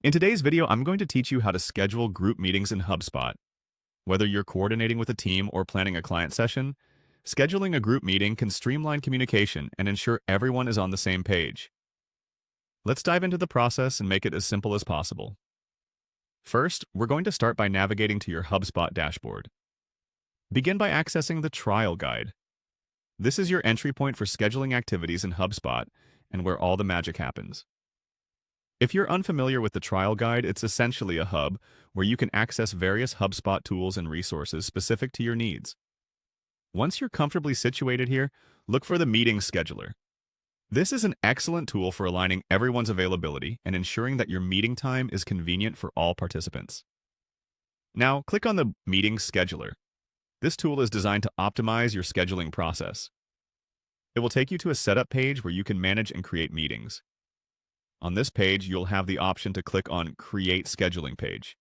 In today's video, I'm going to teach you how to schedule group meetings in HubSpot. Whether you're coordinating with a team or planning a client session, scheduling a group meeting can streamline communication and ensure everyone is on the same page. Let's dive into the process and make it as simple as possible. First, we're going to start by navigating to your HubSpot dashboard. Begin by accessing the Trial Guide. This is your entry point for scheduling activities in HubSpot and where all the magic happens. If you're unfamiliar with the Trial Guide, it's essentially a hub where you can access various HubSpot tools and resources specific to your needs. Once you're comfortably situated here, look for the Meeting Scheduler. This is an excellent tool for aligning everyone's availability and ensuring that your meeting time is convenient for all participants. Now, click on the Meeting Scheduler. This tool is designed to optimize your scheduling process. It will take you to a setup page where you can manage and create meetings. On this page, you'll have the option to click on Create Scheduling Page.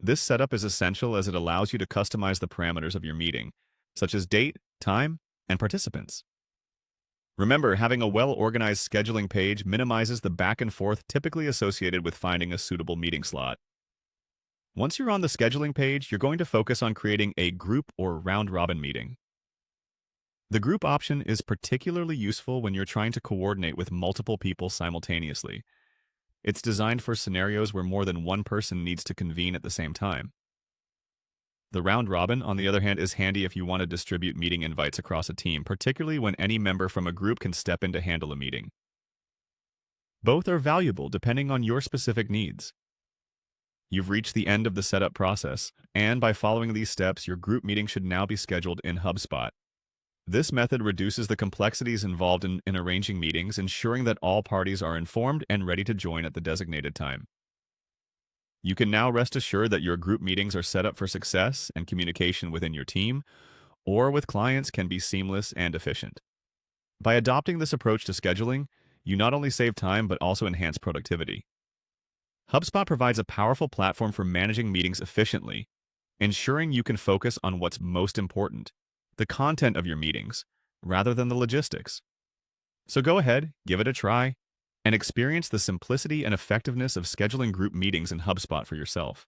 This setup is essential as it allows you to customize the parameters of your meeting, such as date, time, and participants. Remember, having a well-organized scheduling page minimizes the back and forth typically associated with finding a suitable meeting slot. Once you're on the scheduling page, you're going to focus on creating a group or round-robin meeting. The group option is particularly useful when you're trying to coordinate with multiple people simultaneously. It's designed for scenarios where more than one person needs to convene at the same time. The round robin, on the other hand, is handy if you want to distribute meeting invites across a team, particularly when any member from a group can step in to handle a meeting. Both are valuable depending on your specific needs. You've reached the end of the setup process, and by following these steps, your group meeting should now be scheduled in HubSpot. This method reduces the complexities involved in arranging meetings, ensuring that all parties are informed and ready to join at the designated time. You can now rest assured that your group meetings are set up for success, and communication within your team or with clients can be seamless and efficient. By adopting this approach to scheduling, you not only save time but also enhance productivity. HubSpot provides a powerful platform for managing meetings efficiently, ensuring you can focus on what's most important, the content of your meetings, rather than the logistics. So go ahead, give it a try, and experience the simplicity and effectiveness of scheduling group meetings in HubSpot for yourself.